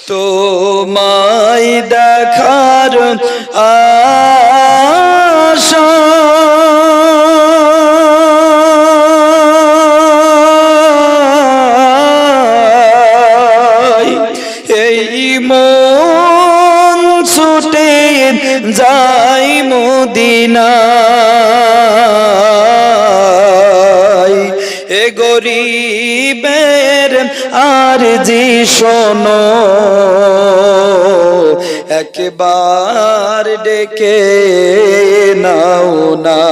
তোমায় দেখার আশা এই মন ছুটে যাই মদিনায়। এ গরিবের আরজি শোনো, একবার ডেকে নাও না।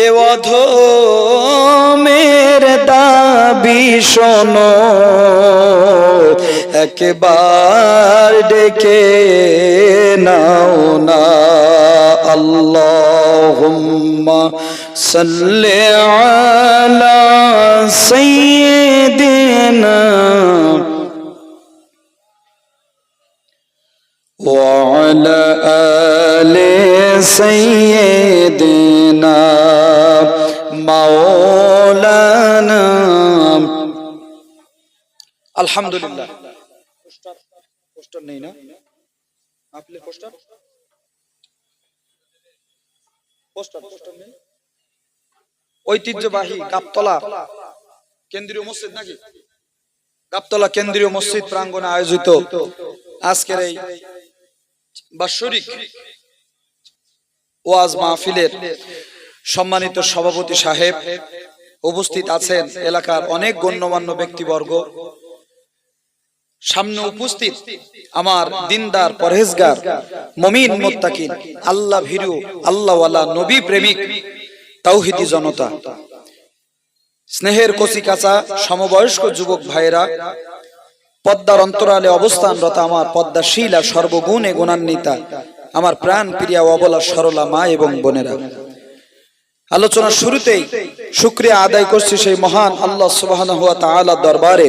এ অধমের দাবি শোনো, একবার ডেকে নাও না। আল্লাহুম্মা সাল্লি আলা সাইয়্যিদিনা ওয়া আলা আলি সাইয়্যিদিনা মাওলানা। আলহামদুলিল্লাহ। পোস্টার নেই না? আপনি পোস্টার নেই? ঐতিহ্যবাহী গাবতলা কেন্দ্রীয় মসজিদ নাকি? গাবতলা কেন্দ্রীয় মসজিদ প্রাঙ্গণে আয়োজিত আজকের এই বাৎসরিক ওয়াজ মাহফিলের সম্মানিত সভাপতি সাহেব, উপস্থিত আছেন এলাকার অনেক গণ্যমান্য ব্যক্তিবর্গ, সামনে উপস্থিত আমার দিনদার পরহেজগার মুমিন মুত্তাকিন আল্লাহ ভীরু আল্লাহওয়ালা নবী প্রেমিক তাওহীদি জনতা, স্নেহের কচি কাঁচা সমবয়স্ক যুবক ভাইরা, পদ্মার অন্তরালে অবস্থানরত আমার পদ্মাশীলা সর্বগুণে গুণান্বিতা আমার প্রাণ প্রিয়া অবলা সরলা মা এবং বোনেরা, আলোচনার শুরুতেই শুকরিয়া আদায় করছি সেই মহান আল্লাহ সুবহানাহু ওয়া তাআলার দরবারে,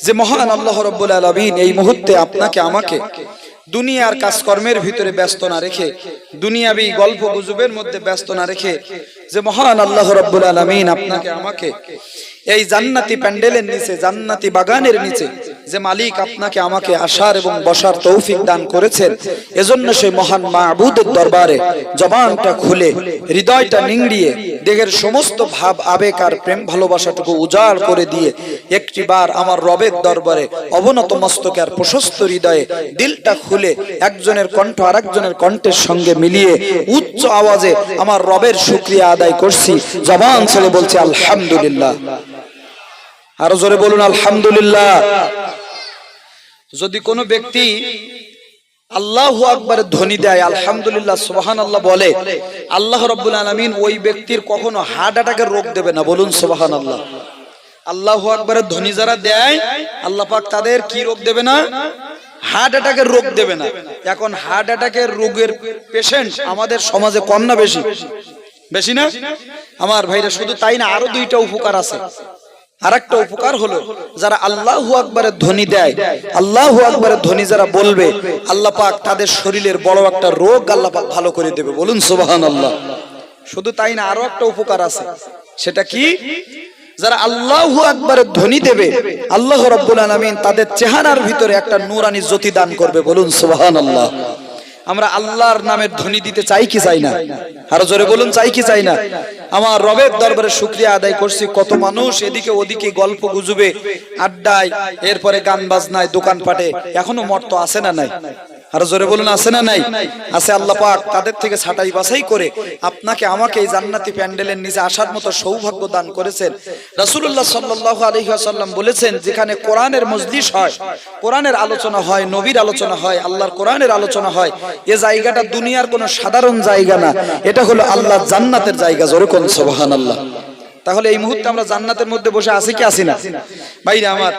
যে মহান আল্লাহ রাব্বুল আলামিন এই মুহূর্তে আপনাকে আমাকে দুনিয়ার কাজকর্মের ভিতরে ব্যস্ত না রেখে, দুনিয়াবি গল্প গুজবের মধ্যে ব্যস্ত না রেখে, যে মহান আল্লাহ রাব্বুল আলামিন আপনাকে আমাকে এই জান্নাতি প্যান্ডেলের নিচে, জান্নাতি বাগানের নিচে যে মালিক আপনাকে আমাকে আসার এবং বসার তৌফিক দান করেছেন, এজন্য সেই মহান মাবুদের দরবারে জবানটা খুলে, হৃদয়টা নিংড়িয়ে, দেহের সমস্ত ভাব আবেগ আর প্রেম ভালোবাসাটুকু উজাড় করে দিয়ে একটিবার আমার রবের দরবারে অবনত মস্তকে আর প্রশস্ত হৃদয়ে দিলটা খুলে একজনের কণ্ঠ আরেকজনের কণ্ঠের সঙ্গে মিলিয়ে উচ্চ আওয়াজে আমার রবের শুকরিয়া আদায় করছি। জবান ছেড়ে বলছি আলহামদুলিল্লাহ। আরো জোরে বলুন আলহামদুলিল্লাহ। যদি কোনো ব্যক্তি আল্লাহু আকবারের ধ্বনি দেয়, আলহামদুলিল্লাহ সুবহানাল্লাহ বলে, আল্লাহ রাব্বুল আলামিন ওই ব্যক্তির কখনো হার্ট অ্যাটাকের রোগ দেবে না। বলুন সুবহানাল্লাহ। আল্লাহু আকবারের ধ্বনি যারা দেয় আল্লাহ পাক তাদের কি রোগ দেবে না? হার্ট অ্যাটাকের রোগ দেবে না। এখন হার্ট অ্যাটাকের রোগের পেশেন্ট আমাদের সমাজে কম না বেশি? বেশি না আমার ভাইরা? শুধু তাই না, আরো দুইটা উপকার আছে। আরেকটা উপকার হলো, যারা আল্লাহু আকবারের ধ্বনি দেয়, আল্লাহু আকবারের ধ্বনি যারা বলবে, আল্লাহ পাক তাদের শরীরের বড় একটা রোগ আল্লাহ পাক ভালো করে দেবে। বলুন সুবহানাল্লাহ। শুধু তাই না, আরো একটা উপকার আছে। সেটা কি? যারা আল্লাহু আকবারের ধ্বনি দেবে, আল্লাহ রাব্বুল আলামিন তাদের চেহারার ভিতরে একটা নূরানি জ্যোতি দান করবে। বলুন সুবহানাল্লাহ। আমরা আল্লাহর নামের ধ্বনি দিতে চাই কি চাই না? আরো জোরে বলুন, চাই কি চাই না? আমার রবের দরবারে শুকরিয়া আদায় করছি, কত মানুষ এদিকে ওদিকে গল্প গুজবে, আড্ডায়, এরপরে গান বাজনায়, দোকানপাটে এখনো মর্ত আছে না নাই? আরো জোরে বলুন, আছে না নাই? আছে। আল্লাহ পাক তাদের থেকে ছাঁটাই বাছাই করে আপনাকে আমাকে এই জান্নাতি প্যান্ডেলের নিচে আসার মতো সৌভাগ্য দান করেছেন। রাসূলুল্লাহ সাল্লাল্লাহু আলাইহি ওয়াসাল্লাম বলেছেন, যেখানে কোরআনের মজলিস হয়, কোরআনের আলোচনা হয়, নবীর আলোচনা হয়, আল্লাহর কোরআনের আলোচনা হয়, এই জায়গাটা দুনিয়ার কোনো সাধারণ জায়গা না, এটা হলো আল্লাহর জান্নাতের জায়গা। জোরে কোন সুবহানাল্লাহ। তাহলে এই মুহূর্তে আমরা জান্নাতের মধ্যে বসে আছি কি আছি না? ভাইরা আমার,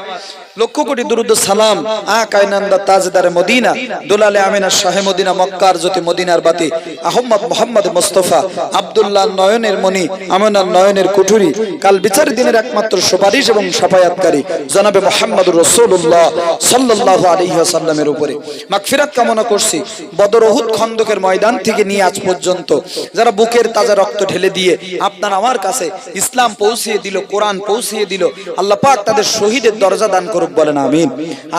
লক্ষ কোটি দুরুদ সালাম আকায়নান্দা তাজদারে মদিনা, দুলালে আমিনা শাহে মদিনা, মক্কার জ্যোতি মদিনার বাতি, আহমদ মুহাম্মদ মুস্তাফা আব্দুল্লাহ নয়নের মনি, আমিনার নয়নের কুঠুরি, কাল বিচার দিনের একমাত্র সুপারিশ এবং শাফায়াতকারী জনাবে মুহাম্মদুর রাসূলুল্লাহ সাল্লাল্লাহু আলাইহি ওয়াসাল্লামের উপরে মাগফিরাত কামনা করছি। বদর উহুদ খন্দকের ময়দান থেকে নিয়ে আজ পর্যন্ত যারা বুকের তাজা রক্ত ঢেলে দিয়ে আপনার আমার কাছে ইসলাম পৌঁছিয়ে দিল, কোরআন পৌঁছিয়ে দিল। আল্লাহ পাক তাদের শহীদের দরজা দান করুক, বলেন আমিন।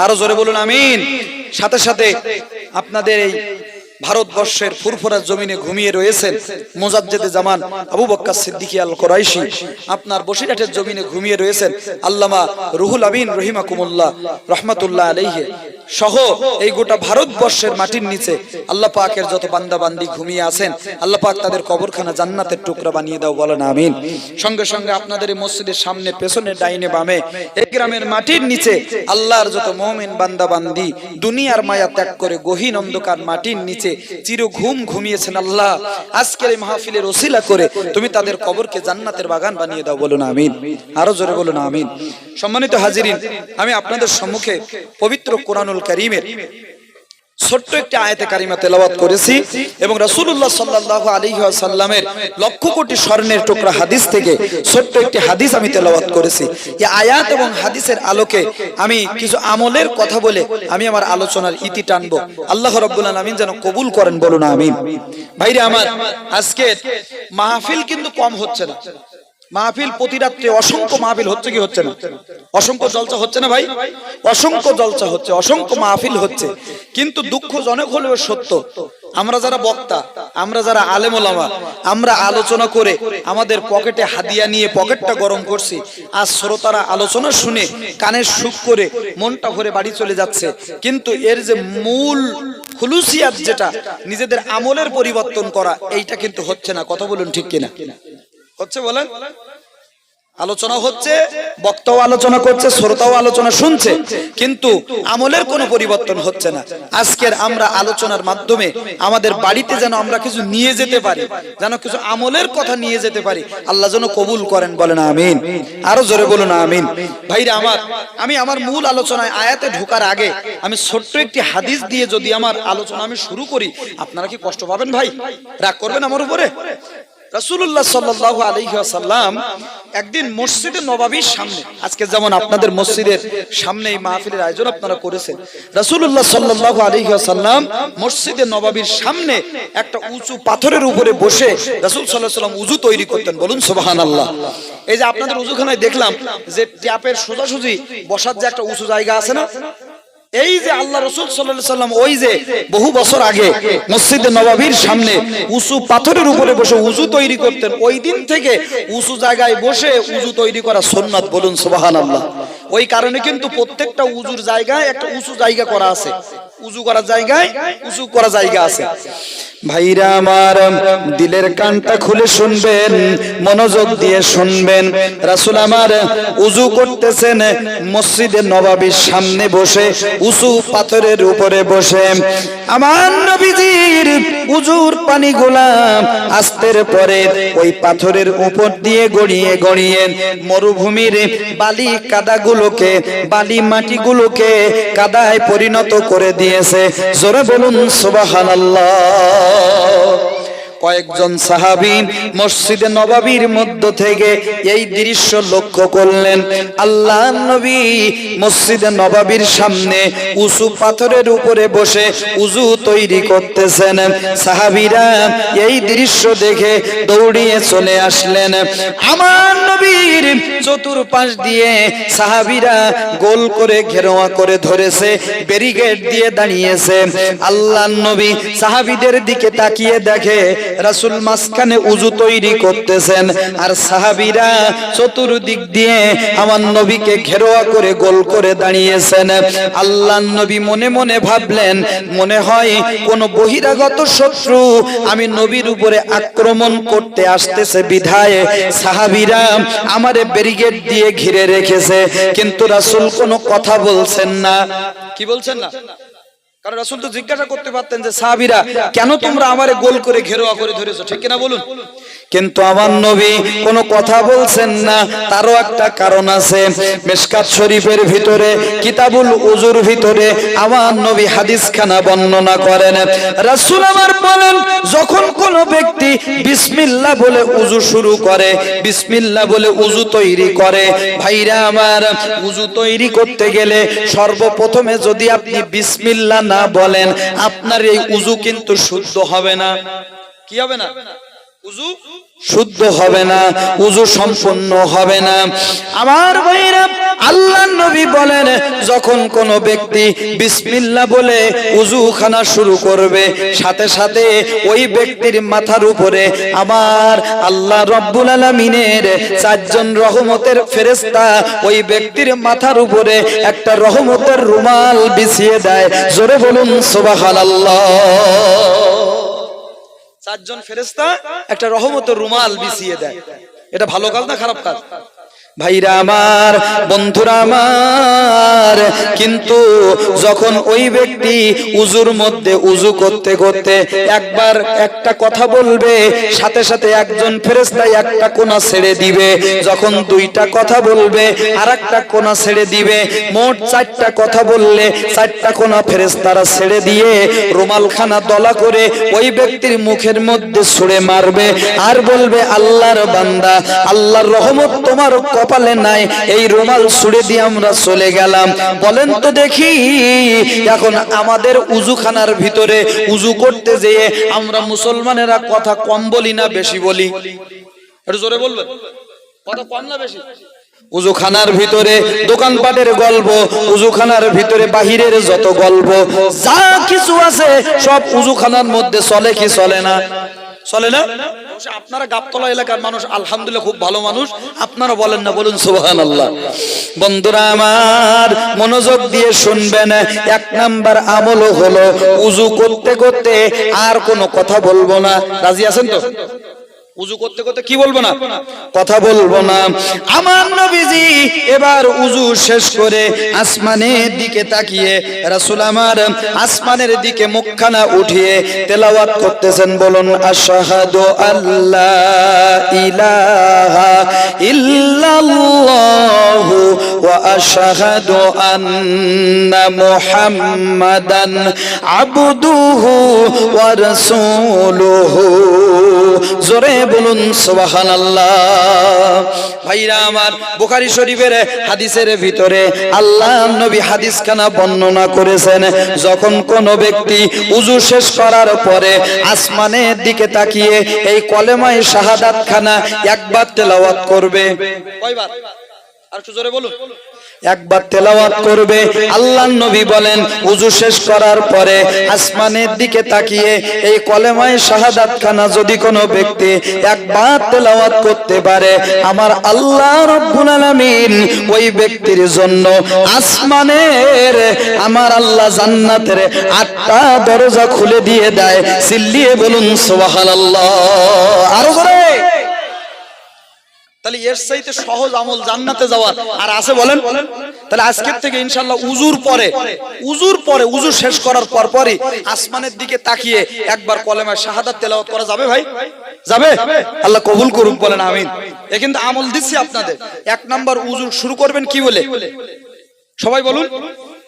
আরো জোরে বলুন আমিন। সাথে সাথে আপনাদের এই ভারতবর্ষের ফুরফুরা জমিনে ঘুমিয়ে রয়েছেন মুজাদ্দেদে জামান আবু বকর সিদ্দিক আল কুরাইশি। আপনার বসিরহাটের জমিনে ঘুমিয়ে রয়েছেন আল্লামা রুহুল আমিন রহিমাকুমুল্লাহ রাহমাতুল্লাহ আলাইহি সহ এই গোটা ভারতবর্ষের মাটির নিচে আল্লাহ পাকের যত বান্দা বান্দি ঘুমিয়ে আছেন, আল্লাহ পাক তাদের কবরখানা জান্নাতের টুকরা বানিয়ে দাও, বলেন আমিন। সঙ্গে সঙ্গে আপনাদের এই মসজিদের সামনে, পেছনে, ডাইনে, বামে এই গ্রামের মাটির নিচে আল্লাহর যত মুমিন বান্দা বান্দি দুনিয়ার মায়া ত্যাগ করে গহীন অন্ধকার মাটির নিচে চির ঘুম ঘুমিয়েছেন, আল্লাহ আজকের এই মাহফিলের ওসিলা করে তুমি তাদের কবরকে জান্নাতের বাগান বানিয়ে দাও, বলুন আমিন। আরো জোরে বলুন আমিন। সম্মানিত হাজিরিন, আমি আপনাদের সম্মুখে পবিত্র কোরআনুল কারীমের ছোট্ট একটি আয়াতে কারিমা তেলাওয়াত করেছি এবং রাসূলুল্লাহ সাল্লাল্লাহু আলাইহি ওয়াসাল্লামের লক্ষ কোটি স্বর্ণের টুকরা হাদিস থেকে ছোট্ট একটি হাদিস আমি তেলাওয়াত করেছি। এই আয়াত এবং হাদিসের আলোকে আমি কিছু আমলের কথা বলে আমি আমার আলোচনার ইতি টানবো। আল্লাহ রাব্বুল আলামিন যেন কবুল করেন, বলুন আমিন। ভাইরা আমার, আজকে মাহফিল কিন্তু কম হচ্ছে না। মাহফিল প্রতি রাত্রে অসংখ্য মাহফিল হচ্ছে কি হচ্ছে না? অসংখ্য জলসা হচ্ছে না ভাই? অসংখ্য জলসা হচ্ছে, অসংখ্য মাহফিল হচ্ছে। কিন্তু দুঃখজনক হলেও সত্য, আমরা যারা বক্তা, আমরা যারা আলেম ওলামা, আমরা আলোচনা করে আমাদের পকেটে হাদিয়া নিয়ে পকেটটা গরম করছি, আর শ্রোতারা আলোচনা শুনে কানের সুখ করে মনটা ভরে বাড়ি চলে যাচ্ছে। কিন্তু এর যে মূল খুলুসিয়াত, যেটা নিজেদের আমলের পরিবর্তন করা, এইটা কিন্তু হচ্ছে না। কথা বলুন ঠিক কিনা? হচ্ছে বলেন? আলোচনা হচ্ছে, বক্তাও আলোচনা করছে, শ্রোতাও আলোচনা শুনছে, কিন্তু আমলের কোনো পরিবর্তন হচ্ছে না। আজকের আমরা আলোচনার মাধ্যমে আমাদের বাড়িতে যেন আমরা কিছু নিয়ে যেতে পারি, যেন কিছু আমলের কথা নিয়ে যেতে পারি, আল্লাহ যেন কবুল করেন, বলেন আমিন। আরো জোরে বলুন আমিন। ভাইরা আমার, আমি আমার মূল আলোচনায় আয়াতে ঢোকার আগে আমি ছোট্ট একটি হাদিস দিয়ে যদি আমার আলোচনা আমি শুরু করি, আপনারা কি কষ্ট পাবেন ভাই? রাগ করবেন আমার উপরে? রাসূলুল্লাহ সাল্লাল্লাহু আলাইহি ওয়াসাল্লাম একদিন মসজিদে নববীর সামনে, আজকে যেমন আপনাদের মসজিদের সামনে এই মাহফিলের আয়োজন আপনারা করেছেন, রাসূলুল্লাহ সাল্লাল্লাহু আলাইহি ওয়াসাল্লাম মসজিদে নববীর সামনে একটা উঁচু পাথরের উপরে বসে রাসূল সাল্লাল্লাহু আলাইহি ওয়াসাল্লাম উযু তৈরি করতেন, বলুন সুবহানাল্লাহ। এই যে আপনাদের উযুখানায় দেখলাম যে ট্যাপের সোজাসুজি বসার যে একটা উঁচু জায়গা আছে না, এই যে আল্লাহ রাসূল সাল্লাল্লাহু আলাইহি ওয়াসাল্লাম ওই যে বহু বছর আগে মসজিদে নববীর সামনে উঁচু পাথরের উপরে বসে উযু তৈরি করতেন, ওই দিন থেকে উঁচু জায়গায় বসে উযু তৈরি করা সুন্নাত, বলুন সুবহানাল্লাহ। ওই কারণে কিন্তু প্রত্যেকটা উযুর জায়গায় একটা উঁচু জায়গা করা আছে, উযু করার জায়গায় উঁচু করা জায়গা আছে। ভাইরা আমার, দিলের কানটা খুলে শুনবেন, মনোযোগ দিয়ে শুনবেন। রাসূল আমার উযু করতেছেন মসজিদে নববীর সামনে বসে, উঁচু পাথরের উপরে বসে। আমার নবীজির উযুর পানিগুলা আস্তের পরে ওই পাথরের উপর দিয়ে গড়িয়ে গড়িয়ে মরুভূমির বালি কাদাগুলোকে, বালি মাটিগুলোকে কাদায় পরিণত করে দিয়েছে। জোরে বলুন সুবহানাল্লাহ। কয়েকজন সাহাবী মসজিদে নববীর মধ্য থেকে এই দৃশ্য লক্ষ্য করলেন। আল্লাহর নবী মসজিদে নববীর সামনে উঁচু পাথরের উপরে বসে উযু তৈরি করতেছেন। সাহাবীরা এই দৃশ্য দেখে দৌড়িয়ে চলে আসলেন। আমার নবীর চতুর্পাশ দিয়ে সাহাবীরা গোল করে ঘেরোয়া করে ধরেছে, ব্যারিকেড দিয়ে দাঁড়িয়েছে। আল্লাহর নবী সাহাবীদের দিকে তাকিয়ে দেখে রাসূল মাঝখানে উযু তৈরি করতেছেন, আর সাহাবীরা চতুর্দিক দিয়ে আমার নবীকে ঘেরোয়া করে গোল করে দাঁড়িয়েছেন। আল্লাহর নবী মনে মনে ভাবলেন, মনে হয় কোন বহিরাগত শত্রু আমি নবীর উপরে আক্রমণ করতে আসতেছে, বিধায় সাহাবীরা আমারে ব্যারিকেড দিয়ে ঘিরে রেখেছে। কিন্তু রাসূল কোনো কথা বলছেন না। কি বলছেন না? কারণ রাসূল তো জিজ্ঞাসা করতে পারতেন যে সাহাবীরা কেন তোমরা আমারে গোল করে ঘেরোয়া করে ধরেছো, ঠিক কিনা বলুন? কিন্তু আমার নবী কোনো কথা বলছেন না, তারও একটা কারণ আছে। মিশকাত শরীফের ভিতরে কিতাবুল উযুর ভিতরে আমার নবী হাদিসখানা বর্ণনা করেন। রাসূল আমার বলেন, যখন কোন ব্যক্তি বিসমিল্লাহ বলে উযু শুরু করে, বিসমিল্লাহ বলে উযু তৈরি করে, ভাইরা আমার, উযু তৈরি করতে গেলে সর্বপ্রথমে যদি আপনি বিসমিল্লাহ না বলেন, আপনার এই উযু কিন্তু শুদ্ধ হবে না। কি হবে না? উযু শুদ্ধ হবে না, উযু সম্পূর্ণ হবে না। আমার ভাইরা, আল্লাহর নবী বলেন যখন কোন ব্যক্তি বিসমিল্লাহ বলে উযুখানা শুরু করবে, সাথে সাথে ওই ব্যক্তির মাথার উপরে আমার আল্লাহ রব্বুল আলামিনের 4 জন রহমতের ফেরেশতা ওই ব্যক্তির মাথার উপরে একটা রহমতের রুমাল বিছিয়ে দেয়। জোরে বলুন সুবহানাল্লাহ। 4 জন ফেরেশতা একটা রহমতের রুমাল বিছিয়ে দেয়। এটা ভালো কাজ না খারাপ কাজ? ভাইরা আমার, বন্ধুরা আমার, কিন্তু যখন ওই ব্যক্তি উজুর মধ্যে উজু করতে করতে একবার একটা কথা বলবে, সাথে সাথে একজন ফেরেশতা একটা কোনা ছেড়ে দিবে। যখন 2টা কথা বলবে আর একটা কোনা ছেড়ে দিবে। মোট 4টা কথা বললে 4টা কোনা ফেরেশতারা ছেড়ে দিয়ে রুমালখানা দলা করে ওই ব্যক্তির মুখের মধ্যে ছুঁড়ে মারবে আর বলবে, আল্লাহর বান্দা, আল্লাহর রহমত তোমার কপালে নাই, এই রুমাল ছুঁড়ে দিয়ে আমরা চলে গেলাম। বলেন তো দেখি, এখন আমাদের উযুখানার ভিতরে উযু করতে যেয়ে আমরা মুসলমানেরা কথা কম বলি না বেশি বলি? একটু জোরে বলবেন, কথা কম না বেশি? উযুখানার ভিতরে দোকানপাটের গল্প, উযুখানার ভিতরে বাহিরের যত গল্প যা কিছু আছে সব উযুখানার মধ্যে চলে কি চলে না? চলে না? আপনারা গাবতলা এলাকার মানুষ, আলহামদুলিল্লাহ খুব ভালো মানুষ, আপনারা বলেন না? বলুন সুবহানাল্লাহ। বন্ধুরা আমার, মনোযোগ দিয়ে শুনবেন। 1 নাম্বার আমল হলো উযু করতে করতে আর কোনো কথা বলবো না। রাজি আছেন তো? উযু করতে করতে কি বলবো না? কথা বলবো না। আমার নবীজি এবার উযু শেষ করে আসমানের দিকে তাকিয়ে, রাসূল আমার আসমানের দিকে মুখখানা উঠিয়ে তেলাওয়াত করতেছেন। বলুন, আশহাদু আল্লা ইলাহা ইল্লাল্লাহু ওয়া আশহাদু আন্না মুহাম্মাদান আবদুহু ওয়া রাসূলুহু। জোরে বলুন সুবহানাল্লাহ। ভাইরা আমার, বুখারী শরীফের হাদিসের ভিতরে আল্লাহর নবী হাদিসখানা বর্ণনা করেছেন, যখন কোন ব্যক্তি উযু শেষ করার পরে আসমানের দিকে তাকিয়ে এই কলেমায়ে শাহাদাত খানা একবার তেলাওয়াত করবে। কয়বার? আর একটু জোরে বলুন। একবার তেলাওয়াত করবে। আল্লাহর নবী বলেন, উযু শেষ করার পরে আসমানের দিকে তাকিয়ে এই কলেমায়ে শাহাদাত খানা যদি কোনো ব্যক্তি একবার তেলাওয়াত করতে পারে, আমার আল্লাহ রাব্বুল আলামিন ওই ব্যক্তির জন্য আসমানের আমার আল্লাহ জান্নাতের 8টা দরজা খুলে দিয়ে দেয়। চিল্লিয়ে বলুন সুবহানাল্লাহ। আরো জোরে। তাহলে এর চাইতে সহজ আমল জান্নাতে যাওয়ার আর আছে বলেন? তাহলে আজকের থেকে ইনশাআল্লাহ উযুর পরে উযু শেষ করার পরই আসমানের দিকে তাকিয়ে একবার কলেমা শাহাদাত তেলাওয়াত করা যাবে ভাই? যাবে? আল্লাহ কবুল করুক, বলেন আমিন। এ কিন্তু আমল দিচ্ছি আপনাদের। 1 নাম্বার উযু শুরু করবেন কি বলে? সবাই বলুন,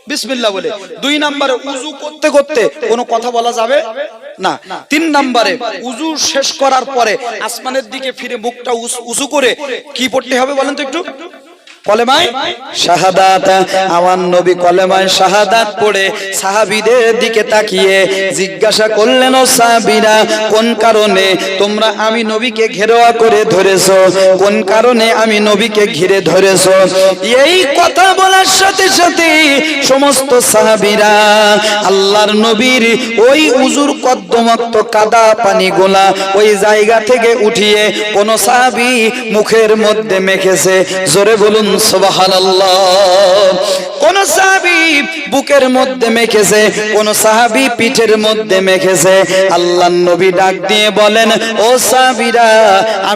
বিসমিল্লাহ বলে। 2 নম্বরে উযু করতে করতে কোনো কথা বলা যাবে না। 3 নম্বরে উযু শেষ করার পরে আসমানের দিকে ফিরে মুখটা উঁচু করে কি পড়তে হবে বলেন তো একটু? কলেমায়ে শাহাদাত। আমার নবী কলেমায়ে শাহাদাত পড়ে সাহাবীদের দিকে তাকিয়ে জিজ্ঞাসা করলেন, ও সাহাবীরা, কোন কারণে তোমরা আমি নবীকে ঘেরাও করে ধরেছো? কোন কারণে আমি নবীকে ঘিরে ধরেছো? এই কথা বলার সাথে সাথে সমস্ত সাহাবীরা আল্লাহর নবীর ওই উযুর কদ্দমাক্ত কাদা পানিগুলা ওই জায়গা থেকে উঠিয়ে কোন সাহাবী মুখের মধ্যে মেখেছে। জোরে বলুন সুবহানাল্লাহ। কোন সাহাবী বুকের মধ্যে মেখেছে, কোন সাহাবী পিঠের মধ্যে মেখেছে। আল্লাহর নবী ডাক দিয়ে বলেন, ও সাহাবীরা, আমি